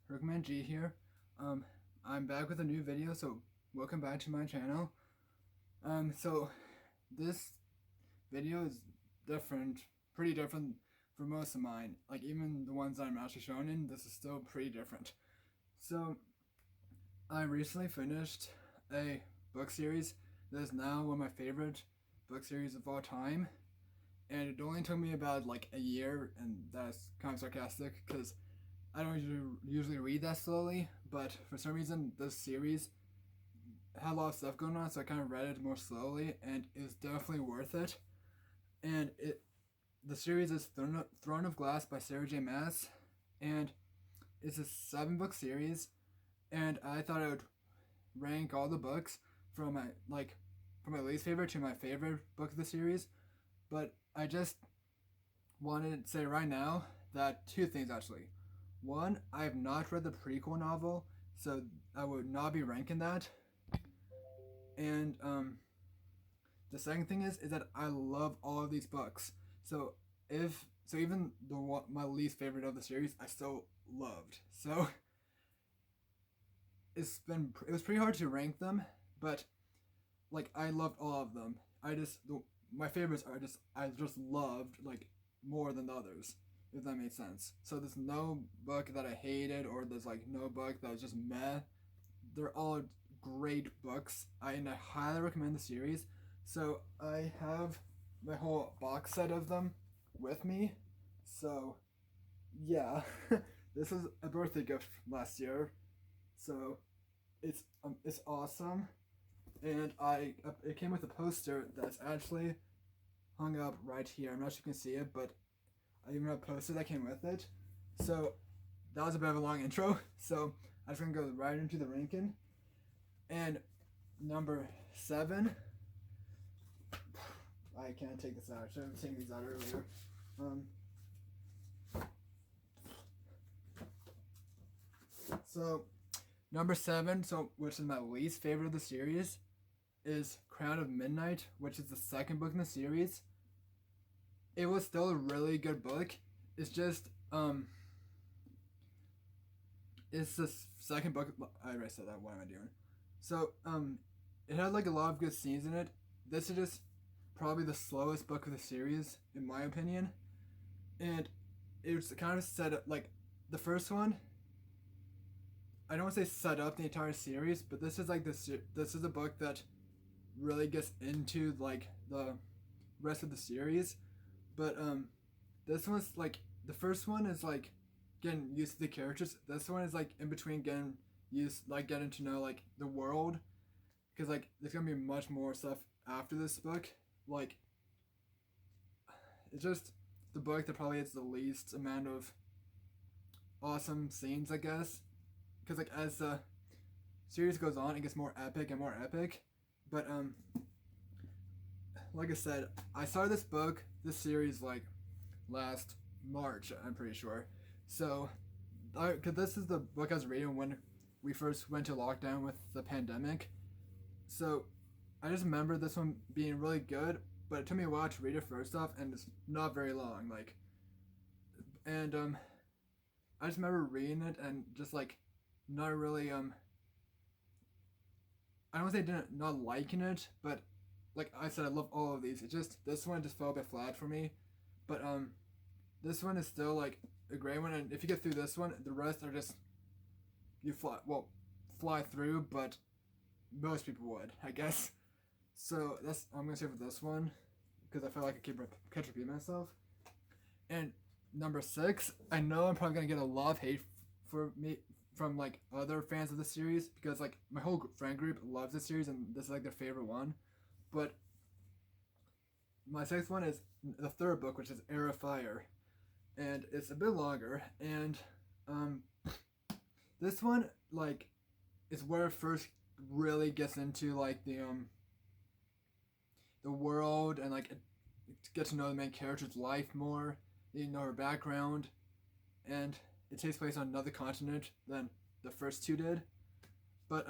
Recommend G here. I'm back with a new video, so welcome back to my channel. So this video is different, pretty different from most of mine. Like even the ones I'm actually showing in, this is still pretty different. So I recently finished a book series that is now one of my favorite book series of all time. And it only took me about like a year, and that's kind of sarcastic because I don't usually read that slowly, but for some reason this series had a lot of stuff going on, so I kind of read it more slowly, and it's definitely worth it. And the series is Throne of Glass by Sarah J. Maas, and it's a 7-book series, and I thought I would rank all the books from my least favorite to my favorite book of the series, but I just wanted to say right now that two things actually. One, I have not read the prequel novel, so I would not be ranking that. And the second thing is that I love all of these books. So even my least favorite of the series, I still loved. So it was pretty hard to rank them, but like I loved all of them. My favorites I just loved like more than the others, if that makes sense. So there's no book that I hated, or there's like no book that was just meh. They're all great books. I highly recommend the series. So I have my whole box set of them with me. So yeah, this is a birthday gift last year. So it's awesome, and it came with a poster that's actually hung up right here. I'm not sure if you can see it, but I even have a poster that came with it. So that was a bit of a long intro. So I'm just gonna go right into the ranking. And number 7. I can't take this out. I should have taken these out earlier. So number 7, which is my least favorite of the series, is Crown of Midnight, which is the second book in the series. It was still a really good book. It's just it's the second book. I already said that. What am I doing? So it had like a lot of good scenes in it. This is just probably the slowest book of the series, in my opinion. And it was kind of set up like the first one. I don't want to say set up the entire series, but this is like this is a book that really gets into like the rest of the series. But this one's like, the first one is like getting used to the characters. This one is like in between getting to know like the world, because like there's gonna be much more stuff after this book. Like it's just the book that probably has the least amount of awesome scenes, I guess, because like as the series goes on, it gets more epic and more epic. But like I said, I started this series like last March, I'm pretty sure. So, because this is the book I was reading when we first went to lockdown with the pandemic. So, I just remember this one being really good, but it took me a while to read it first off, and it's not very long. I just remember reading it and just like not really I don't say not liking it, but like I said, I love all of these. It just, this one just fell a bit flat for me, but this one is still like a great one. And if you get through this one, the rest are just fly through. But most people would, I guess. So I'm gonna say for this one, because I feel like I keep repeating myself. And number 6, I know I'm probably gonna get a lot of hate for me from like other fans of the series, because like my whole friend group loves the series and this is like their favorite one. But my 6th one is the 3rd book, which is Heir of Fire, and it's a bit longer. And this one like is where it first really gets into like the world, and like get to know the main character's life more. You know her background, and it takes place on another continent than the first 2 did. But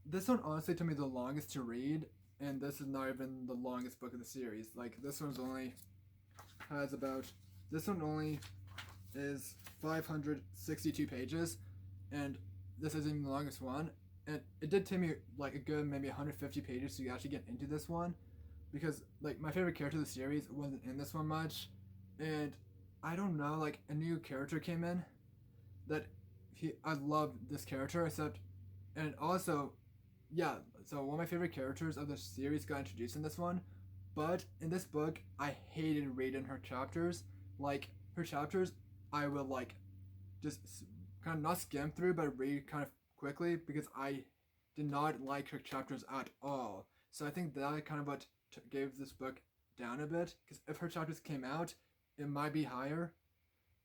this one honestly took me the longest to read, and this is not even the longest book of the series. Like this one only is 562 pages, and this isn't even the longest one. And it did take me like a good maybe 150 pages to actually get into this one, because like my favorite character of the series wasn't in this one much, and I don't know, like a new character came in that I love this character, except, and also, yeah, so one of my favorite characters of the series got introduced in this one, but in this book I hated reading her chapters. Like her chapters I would like just kind of not skim through but read kind of quickly, because I did not like her chapters at all. So I think that kind of what gave this book down a bit, because if her chapters came out it might be higher.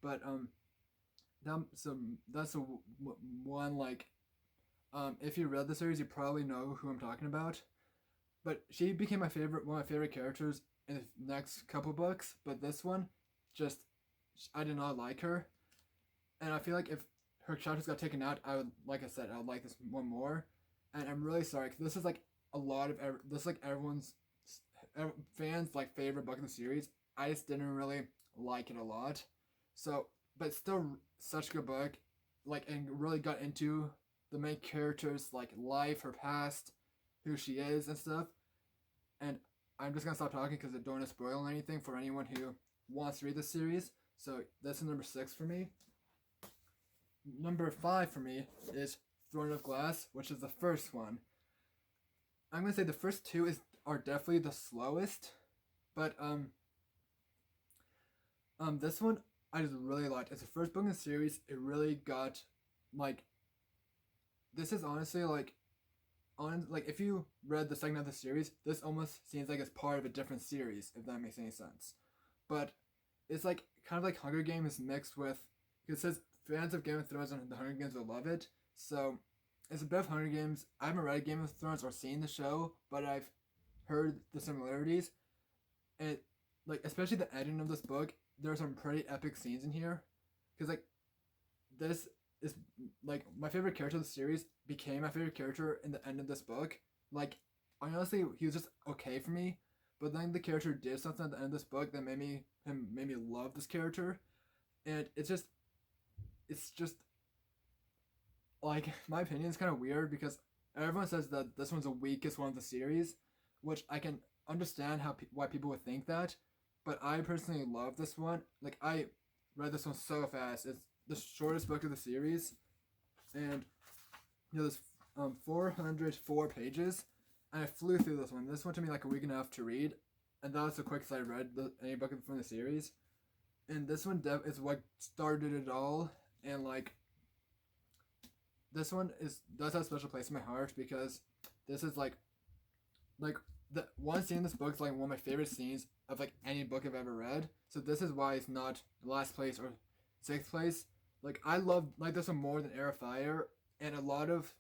But so that's one, like, if you read the series you probably know who I'm talking about. But she became one of my favorite characters in the next couple books, but this one, just, I did not like her. And I feel like if her chapters got taken out, I would, like I said, I would like this one more. And I'm really sorry, because this is like a lot of this is like everyone's fans like favorite book in the series. I just didn't really like it a lot. So, but still such a good book, like, and really got into the main character's like life, her past, who she is and stuff. And I'm just gonna stop talking because I don't want to spoil anything for anyone who wants to read the series. So that's number 6 for me. Number 5 for me is Throne of Glass, which is the first one. I'm gonna say the first two are definitely the slowest, but this one I just really liked. It's the first book in the series. It really got, like, this is honestly like, like if you read the second of the series, this almost seems like it's part of a different series, if that makes any sense. But it's like kind of like Hunger Games mixed with, it says fans of Game of Thrones and the Hunger Games will love it. So it's a bit of Hunger Games. I haven't read Game of Thrones or seen the show, but I've heard the similarities. And like especially the ending of this book, there are some pretty epic scenes in here, because like this is like my favorite character of the series became my favorite character in the end of this book. Like, honestly, he was just okay for me, but then the character did something at the end of this book that made me love this character. And it's just like, my opinion is kind of weird, because everyone says that this one's the weakest one of the series, which I can understand why people would think that, but I personally love this one. Like, I read this one so fast. It's the shortest book of the series, and there's 404 pages, and I flew through this one. This one took me like a week and a half to read, and that was the quickest I read any book from the series. And this one is what started it all, and like this one does have a special place in my heart, because this is like the one scene in this book is like one of my favorite scenes of like any book I've ever read. So this is why it's not last place or 6th place. Like, I love like this one more than Air of Fire, and a lot of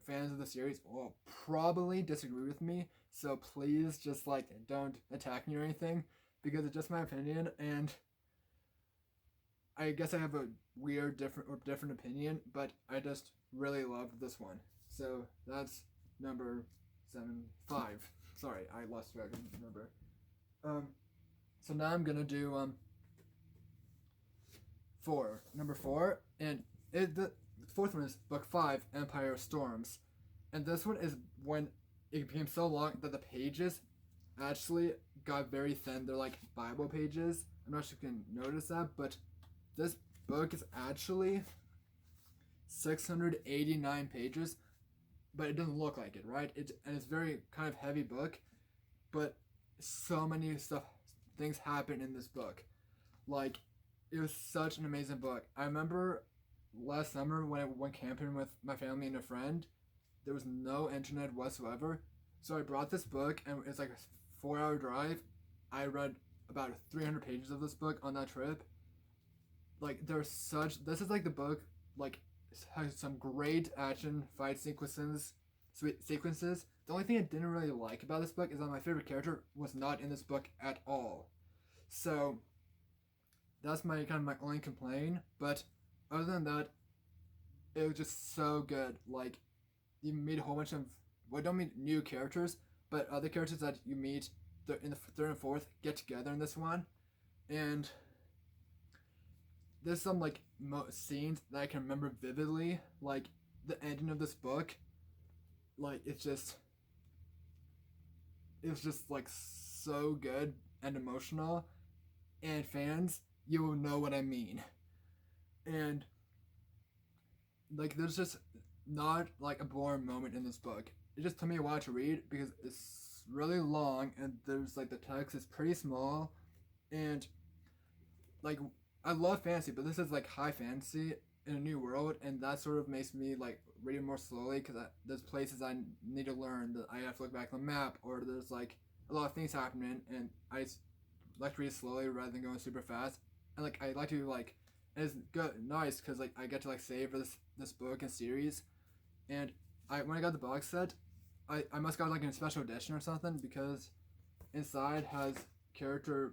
fans of the series will probably disagree with me. So please just like don't attack me or anything, because it's just my opinion, and I guess I have a weird different opinion, but I just really love this one. So that's number 5. Sorry, I lost track of the number. So now I'm gonna do 4. Number 4, and the 4th one is book 5, Empire of Storms, and this one is when it became so long that the pages actually got very thin. They're like Bible pages. I'm not sure if you can notice that, but this book is actually 689 pages, but it doesn't look like it, right? And it's very kind of heavy book, but so many things happen in this book. Like, it was such an amazing book. I remember last summer when I went camping with my family and a friend, there was no internet whatsoever. So I brought this book, and it's like a 4-hour drive. I read about 300 pages of this book on that trip. Like, this is like the book, like, has some great action fight sequences. The only thing I didn't really like about this book is that my favorite character was not in this book at all. So that's my only complaint. But other than that, it was just so good. Like, you meet a whole bunch of, well, don't meet new characters, but other characters that you meet in the 3rd and 4th get together in this one, and there's some like scenes that I can remember vividly, like the ending of this book. Like it was just like so good and emotional, and fans, you will know what I mean. And like there's just not like a boring moment in this book. It just took me a while to read because it's really long and there's like the text is pretty small, and like I love fantasy, but this is like high fantasy in a new world, and that sort of makes me like read it more slowly because there's places I need to learn that I have to look back on the map, or there's like a lot of things happening, and I just like to read slowly rather than going super fast. And like I like to like, and it's good, nice because like I get to like save this book and series, and when I got the box set, I must got like in a special edition or something because inside has character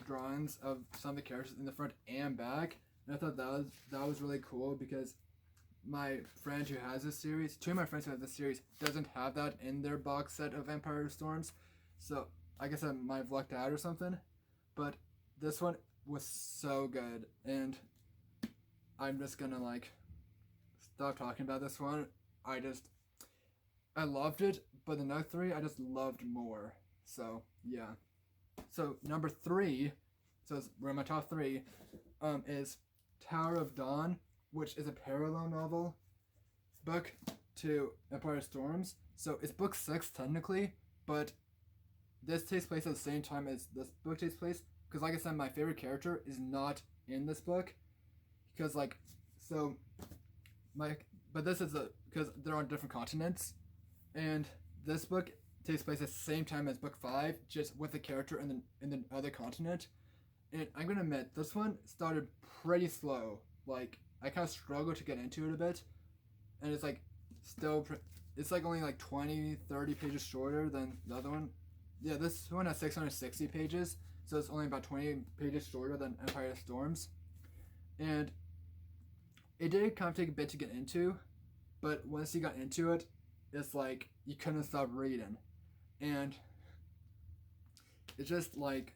drawings of some of the characters in the front and back, and I thought that was really cool because my friend who has this series, two of my friends who have this series, doesn't have that in their box set of Empire Storms, so I guess I might have lucked out or something. But this one was so good, and I'm just gonna like stop talking about this one. I loved it, but the next three I just loved more. So yeah. So number three, so we're in my top three, is Tower of Dawn, which is a parallel novel book to Empire Storms. So it's book 6 technically, but this takes place at the same time as this book takes place. Because like I said, my favorite character is not in this book. Because like, so but this is because they're on different continents, and this book takes place at the same time as book 5, just with the character in the other continent. And I'm gonna admit, this one started pretty slow. Like I kind of struggled to get into it a bit, and it's like it's like only like 20-30 pages shorter than the other one. Yeah, this one has 660 pages, so it's only about 20 pages shorter than Empire Storms. And it did kind of take a bit to get into, but once you got into it, it's like you couldn't stop reading. And it's just like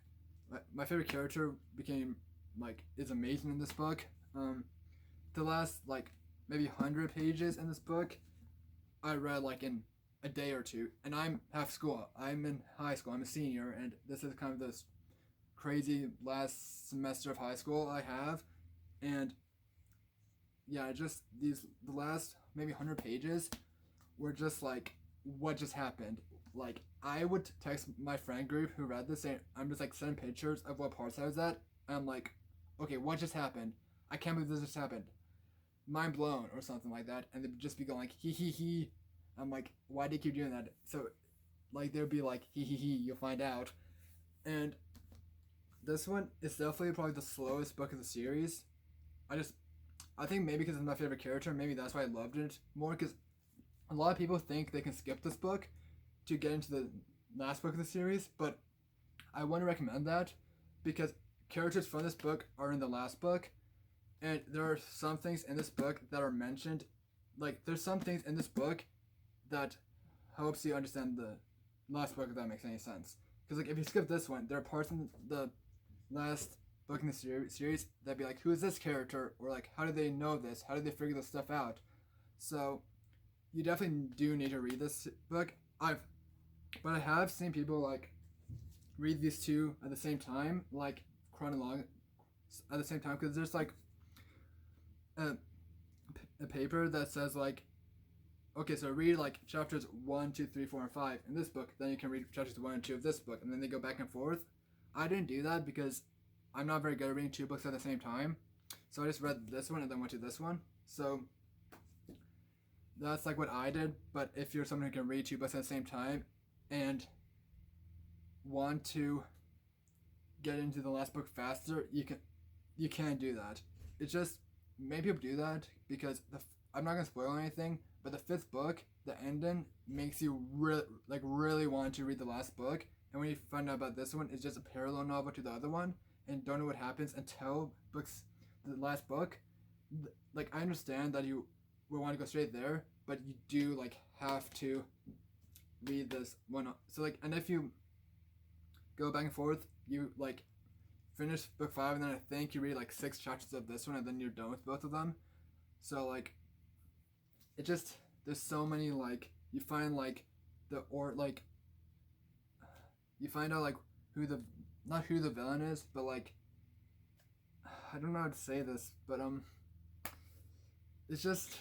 my favorite character became like is amazing in this book. The last like maybe 100 pages in this book I read like in a day or two, and I'm half school. I'm in high school. I'm a senior, and this is kind of this crazy last semester of high school I have, and yeah, just the last maybe 100 pages were just like what just happened. Like I would text my friend group who read this, and I'm just like sending pictures of what parts I was at. And I'm like, okay, what just happened? I can't believe this just happened. Mind blown or something like that, and they'd just be going like hee hee hee. I'm like, why do you keep doing that? So like they'd be like hee hee hee, you'll find out. And this one is definitely probably the slowest book of the series. I think maybe because it's my favorite character, maybe that's why I loved it more, because a lot of people think they can skip this book to get into the last book of the series, but I wouldn't recommend that because characters from this book are in the last book, and there are some things in this book that are mentioned. Like there's some things in this book that helps you understand the last book, if that makes any sense. Because like if you skip this one, there are parts in the last book in the series that'd be like, who is this character, or like how do they know this, how did they figure this stuff out. So you definitely do need to read this book. But I have seen people like read these two at the same time, like chronological at the same time, because there's like a paper that says like, okay, so read like chapters 1, 2, 3, 4, and 5 in this book, then you can read chapters 1 and 2 of this book, and then they go back and forth. I didn't do that because I'm not very good at reading two books at the same time, so I just read this one and then went to this one. So that's like what I did. But if you're someone who can read two books at the same time and want to get into the last book faster, you can do that. It's just maybe people do that because I'm not gonna spoil anything, but the 5th book, the ending makes you really want to read the last book, and when you find out about this one, it's just a parallel novel to the other one, and don't know what happens until the last book. Like I understand that you would want to go straight there, but you do like have to read this one. So like, and if you go back and forth, you like finish book 5, and then I think you read like 6 chapters of this one, and then you're done with both of them. So like, it just, there's so many, like, you find like you find out like who the, not who the villain is, but like, I don't know how to say this, but it's just,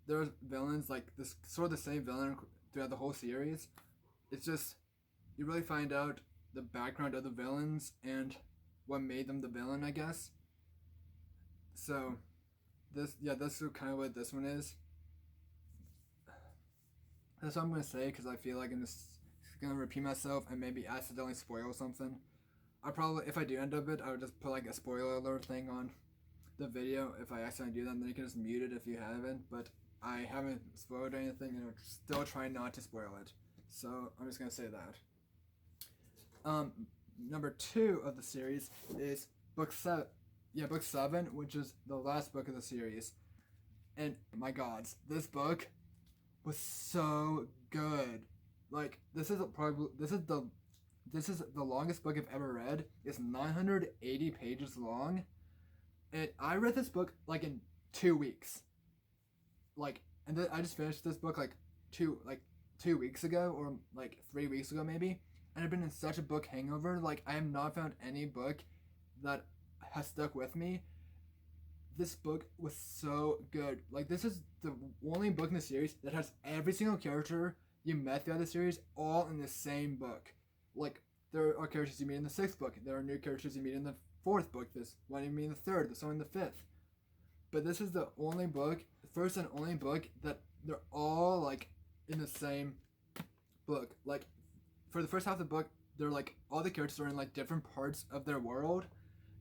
there's villains like this, sort of the same villain throughout the whole series. It's just, you really find out the background of the villains and what made them the villain, I guess. So that's kind of what this one is. That's what I'm gonna say, because I feel like I'm just gonna repeat myself and maybe accidentally spoil something. I probably, if I do end up it, I would just put like a spoiler alert thing on the video. If I accidentally do that, then you can just mute it if you haven't. But I haven't spoiled anything, and I'm still trying not to spoil it. So I'm just gonna say that. Number 2 of the series is book 7. Yeah, book 7, which is the last book of the series. And my God, this book was so good. Like, this is the longest book I've ever read. It's 980 pages long, and I read this book like in 2 weeks. Like, and then I just finished this book like 2 weeks ago, or like 3 weeks ago maybe. And I've been in such a book hangover. Like, I have not found any book that has stuck with me. This book was so good. Like, this is the only book in the series that has every single character you met throughout the series all in the same book. Like, there are characters you meet in the 6th book. There are new characters you meet in the 4th book. This one you meet in the 3rd. This one in the 5th. But this is the only book, first and only book, that they're all like in the same book. Like, for the first half of the book, they're like, all the characters are in like different parts of their world,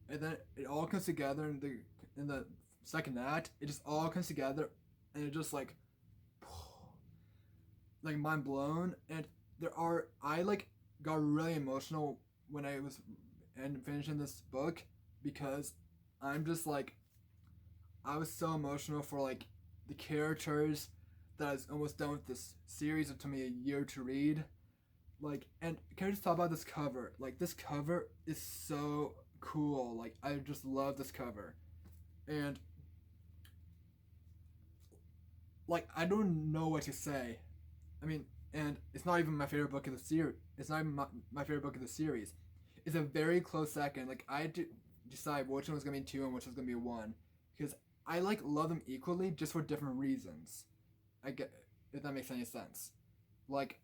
and then it all comes together in the second act. It just all comes together, and it just like mind blown. And I like got really emotional when I was finishing this book, because I'm just like, I was so emotional for like the characters that I was almost done with this series. It took me a year to read. Like, and can I just talk about this cover? Like, this cover is so cool. Like, I just love this cover. And like, I don't know what to say. I mean, and it's not even my favorite book of the series. It's not even my favorite book of the series. It's a very close second. Like, I had to decide which one was gonna be 2 and which was gonna be 1, because I like love them equally, just for different reasons. I get, if that makes any sense. Like,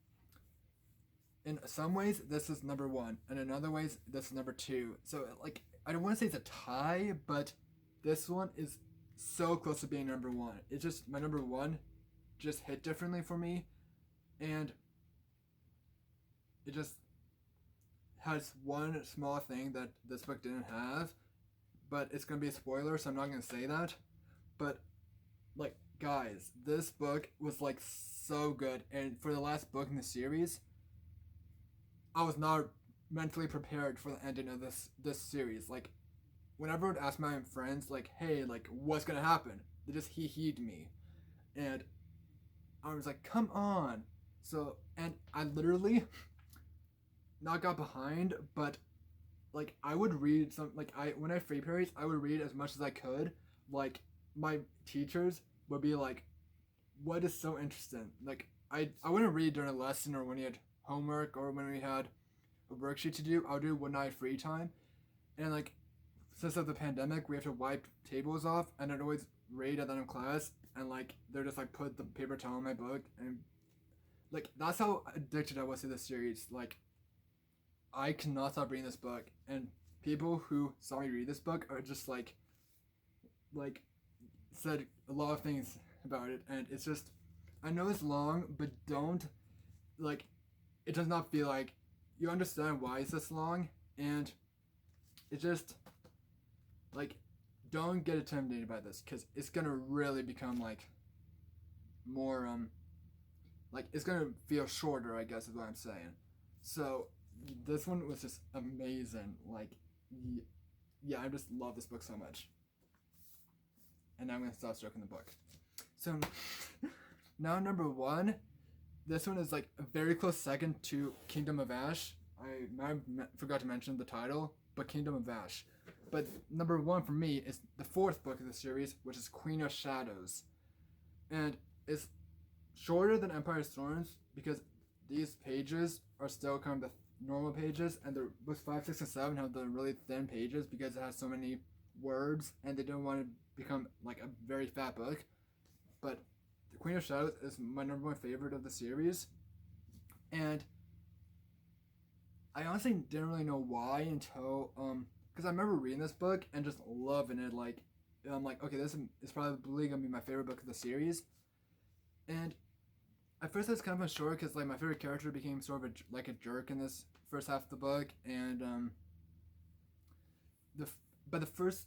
in some ways, this is number 1, and in other ways, this is number 2. So, like, I don't want to say it's a tie, but this one is so close to being number 1. It's just, my number 1 just hit differently for me, and it just has one small thing that this book didn't have, but it's going to be a spoiler, so I'm not going to say that. But, like, guys, this book was, like, so good, and for the last book in the series, I was not mentally prepared for the ending of this series. Like, whenever I would ask my friends, like, hey, like, what's gonna happen? They just hee-heed me. And I was like, come on. So, and I literally not got behind, but, like, I would read when I had free periods, I would read as much as I could. Like, my teachers would be like, what is so interesting? Like, I wouldn't read during a lesson, or when you had homework, or when we had a worksheet to do. I'll do when I have free time. And like, since of the pandemic, we have to wipe tables off, and I'd always read at the end of class, and like, they're just like, put the paper towel in my book, and like, that's how addicted I was to this series. Like, I cannot stop reading this book, and people who saw me read this book are just like said a lot of things about it. And it's just, I know it's long, but don't, like, it does not feel like you understand why it's this long. And it just, like, don't get intimidated by this, because it's gonna really become like more like, it's gonna feel shorter, I guess is what I'm saying. So this one was just amazing. Like, yeah, I just love this book so much. And now I'm gonna stop stroking the book. So now number 1, this one is like a very close second to Kingdom of Ash. I forgot to mention the title, book Kingdom of Ash. But number one for me is the fourth book of the series, which is Queen of Shadows. And it's shorter than Empire of Thrones because these pages are still kind of the normal pages, and the books 5, 6, and 7 have the really thin pages because it has so many words, and they don't want to become like a very fat book. But the Queen of Shadows is my number one favorite of the series, and I honestly didn't really know why until because I remember reading this book and just loving it. Like I'm like, okay, this is probably gonna be my favorite book of the series, and at first I was kind of unsure because like my favorite character became sort of a jerk in this first half of the book, and but the first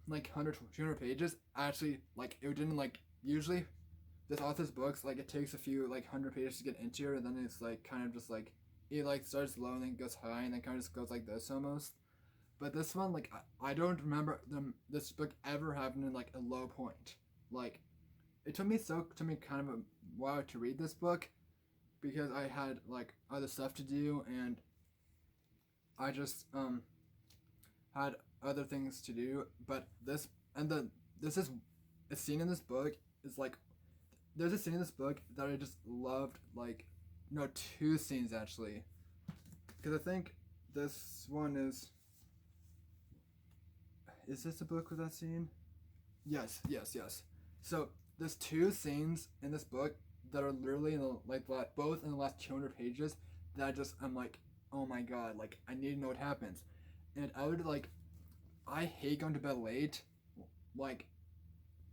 like 100 200 pages actually like it didn't like usually this author's books like it takes a few like 100 pages to get into it, and then it's like kind of just like it like starts low and then goes high and then kind of just goes like this almost. But this one like I don't remember this book ever having like a low point. Like it took me kind of a while to read this book because I had like other stuff to do, and I just had other things to do. But this is a scene in this book is like there's a scene in this book that I just loved, like no, two scenes actually, because I think this one is this a book with that scene? Yes. So there's two scenes in this book that are literally in the like both in the last 200 pages that I'm like, oh my god, like I need to know what happens. And I hate going to bed late. Like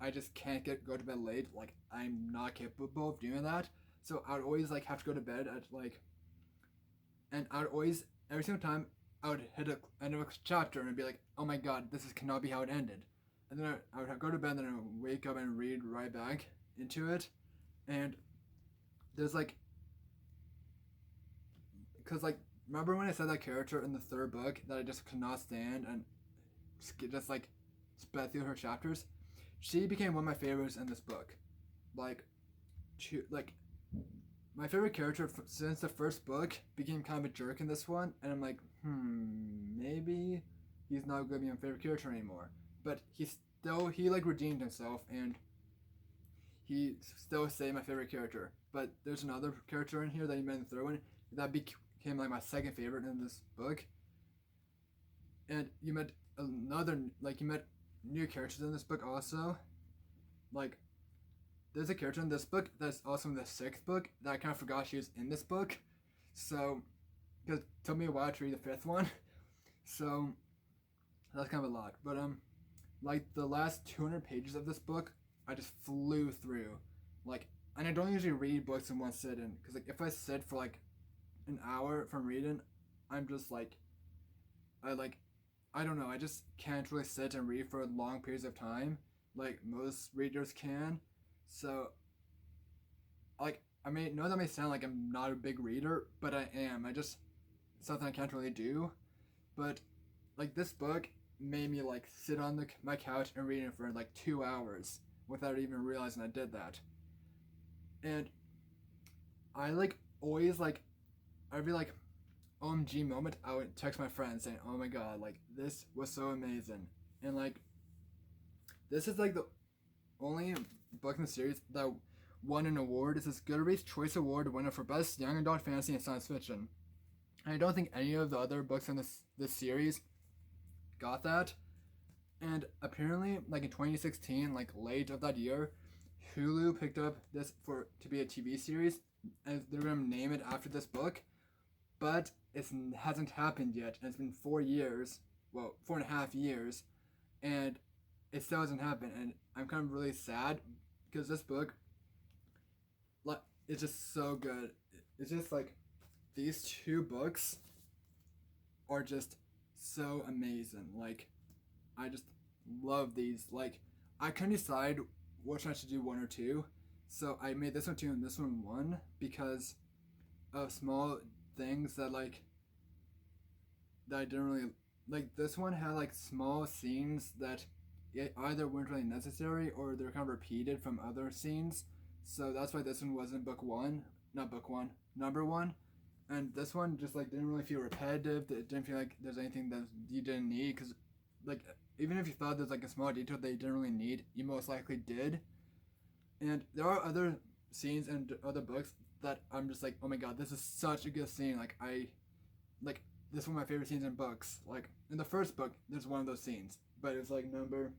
I just can't go to bed late. Like I'm not capable of doing that. So I would always like have to go to bed at like, and I would always every single time I would hit a end of a chapter and be like, oh my god, cannot be how it ended. And then I would go to bed and then I would wake up and read right back into it. And there's like, because like, remember when I said that character in the third book that I just could not stand and just like sped through her chapters? She became one of my favorites in this book. Like, my favorite character since the first book became kind of a jerk in this one, and I'm like, maybe he's not going to be my favorite character anymore. But he like redeemed himself, and he still stayed my favorite character. But there's another character in here that he met in the third one that became like my second favorite in this book. And you met new characters in this book also. Like there's a character in this book that's also in the sixth book that I kind of forgot she was in this book. So because it took me a while to read the fifth one. So that's kind of a lot. But like the last 200 pages of this book I just flew through. Like, and I don't usually read books in one sitting because like if I sit for like an hour from reading, I'm just like I don't know, I just can't really sit and read for long periods of time like most readers can. So like I know that may sound like I'm not a big reader, but I am. It's something I can't really do. But like this book made me like sit on my couch and read it for like 2 hours without even realizing I did that. And I like always like every like OMG moment I would text my friends saying, oh my god, like this was so amazing. And like this is like the only book in the series that won an award. It's this Goodreads Choice Award winner for Best Young Adult Fantasy and Science Fiction. And I don't think any of the other books in this series got that. And apparently, like in 2016, like late of that year, Hulu picked up this to be a TV series, and they're gonna name it after this book. But it hasn't happened yet, and it's been 4 years, well, 4.5 years, and it still hasn't happened. And I'm kind of really sad because this book, like, it's just so good. It's just like these two books are just so amazing. Like, I just love these. Like, I couldn't decide which one I should do, 1 or 2, so I made this one 2 and this one 1 because of small things that I didn't really like. This one had like small scenes that either weren't really necessary or they're kind of repeated from other scenes, so that's why this one wasn't number 1. and this one just like didn't really feel repetitive. It didn't feel like there's anything that you didn't need, because like even if you thought there's like a small detail that you didn't really need, you most likely did. And there are other scenes and other books that I'm just like, oh my god, this is such a good scene. Like this is one of my favorite scenes in books. Like in the first book, there's one of those scenes, but it's like number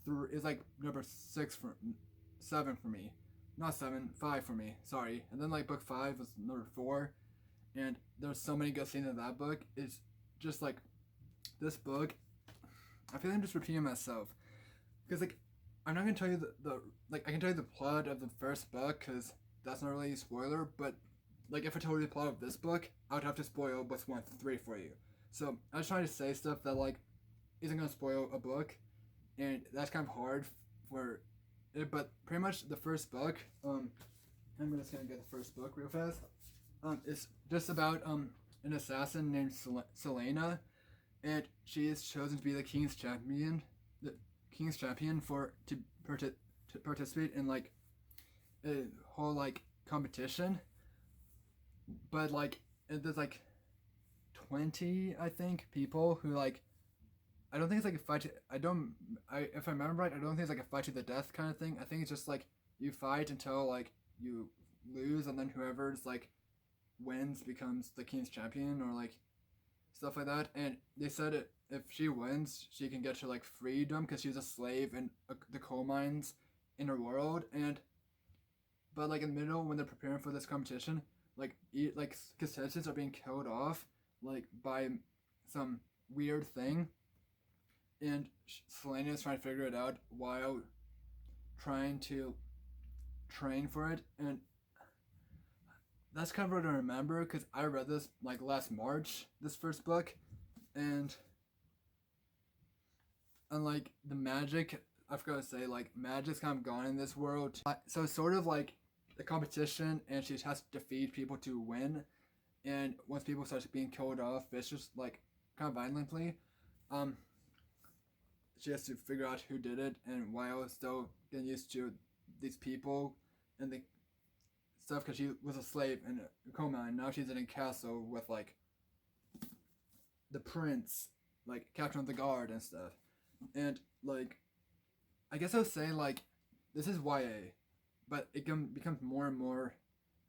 three. It's like number 7 for me, not 7, 5 for me. Sorry. And then like book 5 was number 4, and there's so many good scenes in that book. It's just like this book. I feel like I'm just repeating myself, because like I'm not gonna tell you the like I can tell you the plot of the first book because that's not really a spoiler, but like if I told you the plot of this book, I would have to spoil books 1 through 3 for you. So I was trying to say stuff that like isn't gonna spoil a book, and that's kind of hard for it. But pretty much the first book, I'm just gonna get the first book real fast. It's just about an assassin named Selena, and she is chosen to be the king's champion for to participate in like a whole like competition. But like there's like 20 I think people who like I don't think it's like a fight to, if I remember right, I don't think it's like a fight to the death kind of thing. I think it's just like you fight until like you lose, and then whoever's like wins becomes the king's champion or like stuff like that. And they said if she wins, she can get her like freedom because she's a slave in the coal mines in her world. And but like in the middle when they're preparing for this competition, like contestants are being killed off like by some weird thing, and Selena is trying to figure it out while trying to train for it. And that's kind of what I remember because I read this like last March, this first book, and like the magic, I forgot to say, like magic's kind of gone in this world. So it's sort of like a competition, and she has to defeat people to win. And once people start being killed off, it's just like kind of violently. She has to figure out who did it, and while still getting used to these people and the stuff, because she was a slave in a coal mine. Now she's in a castle with like the prince, like captain of the guard and stuff. And like I guess I would say like this is YA, but it becomes more and more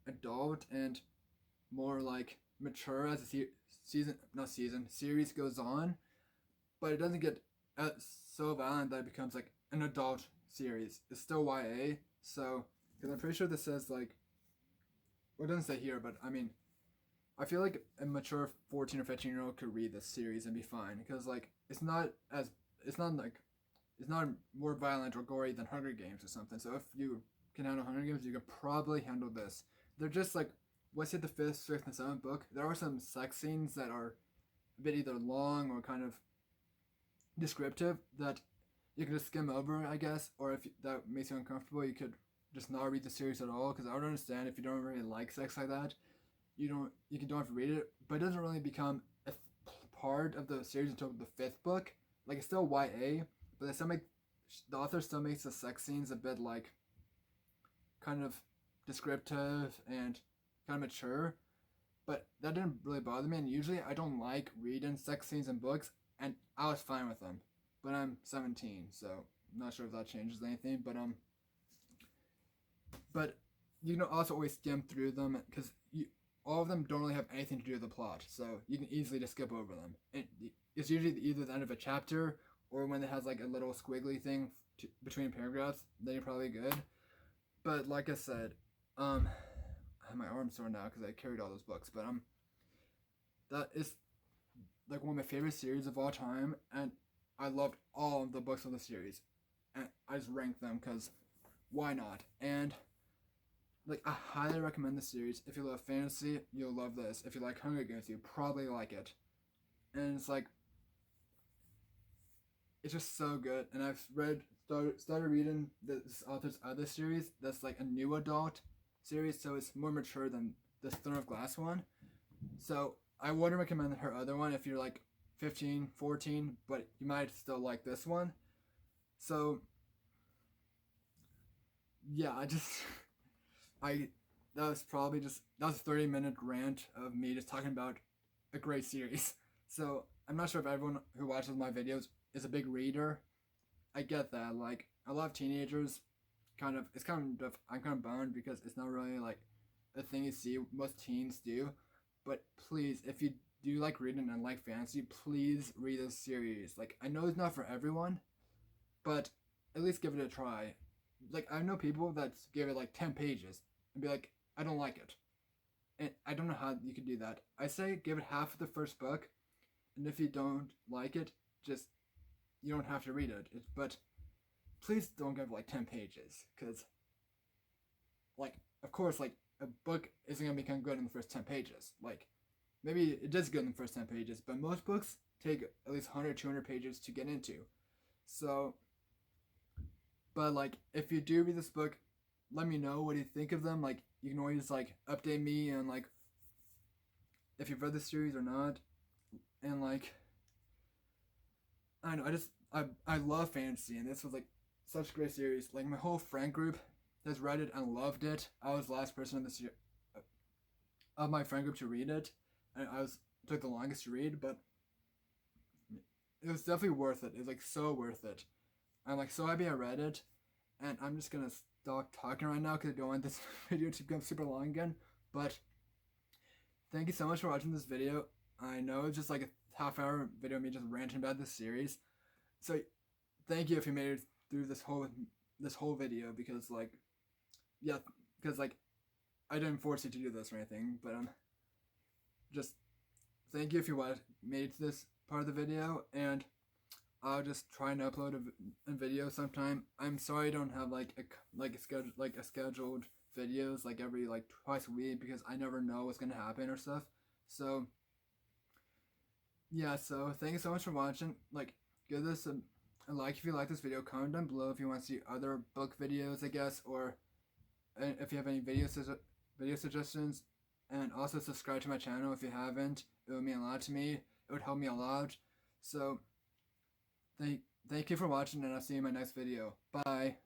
adult and more like mature as the series goes on. But it doesn't get so violent that it becomes like an adult series. It's still YA, so because I'm pretty sure this says like, well, it doesn't say here, but I mean, I feel like a mature 14 or 15-year-old could read this series and be fine, because like it's not more violent or gory than Hunger Games or something. So if you can handle Hunger Games, you could probably handle this. They're just like, let's say the 5th, 6th, and 7th book. There are some sex scenes that are a bit either long or kind of descriptive that you can just skim over, I guess. Or if that makes you uncomfortable, you could just not read the series at all. Because I don't understand if you don't really like sex like that. You don't have to read it, but it doesn't really become a part of the series until the 5th book. Like it's still YA, but the author still makes the sex scenes a bit like kind of descriptive and kind of mature. But that didn't really bother me, and usually I don't like reading sex scenes in books, and I was fine with them. But I'm 17, so I'm not sure if that changes anything. But you can also always skim through them because all of them don't really have anything to do with the plot, so you can easily just skip over them. And it's usually either the end of a chapter or when it has like a little squiggly thing between paragraphs, then you're probably good. But like I said, I have my arm sore now because I carried all those books. But that is like one of my favorite series of all time, and I loved all of the books of the series, and I just ranked them because why not? And like I highly recommend the series. If you love fantasy, you'll love this. If you like Hunger Games, you'll probably like it. And it's like it's just so good. And I've started reading this author's other series that's like a new adult series, so it's more mature than this Throne of Glass one. So I wouldn't recommend her other one if you're like 15, 14, but you might still like this one. So yeah, I that was probably that was a 30-minute rant of me just talking about a great series. So I'm not sure if everyone who watches my videos is a big reader. I get that. Like a lot of teenagers, I'm kind of bummed because it's not really like a thing you see most teens do. But please, if you do like reading and like fantasy, please read this series. Like I know it's not for everyone, but at least give it a try. Like I know people that give it like 10 pages and be like, I don't like it, and I don't know how you could do that. I say give it half of the first book, and if you don't like it, just you don't have to read it. But please don't give like 10 pages, because like of course like a book isn't gonna become good in the first 10 pages. Like maybe it does good in the first 10 pages, but most books take at least 100, 200 pages to get into. So, but like if you do read this book, let me know what you think of them. Like you can always like update me and like if you've read the series or not. And like I don't know, I love fantasy, and this was like such a great series. Like my whole friend group has read it and loved it. I was the last person in this year of my friend group to read it, and I was took the longest to read, but it was definitely worth it. It was like so worth it. I'm like so happy I read it, and I'm just gonna stop talking right now because I don't want this video to become super long again. But thank you so much for watching this video. I know it's just like a half-hour video of me just ranting about this series. So thank you if you made it through this whole video, because like yeah, because like I didn't force you to do this or anything, but just thank you if you made it to this part of the video, and I'll just try and upload a video sometime. I'm sorry I don't have like a scheduled videos like every like twice a week, because I never know what's gonna happen or stuff. So yeah, so thank you so much for watching. Like give this a like if you like this video. Comment down below if you want to see other book videos, I guess, or if you have any video suggestions, and also subscribe to my channel if you haven't. It would mean a lot to me. It would help me a lot. So thank you for watching, and I'll see you in my next video. Bye.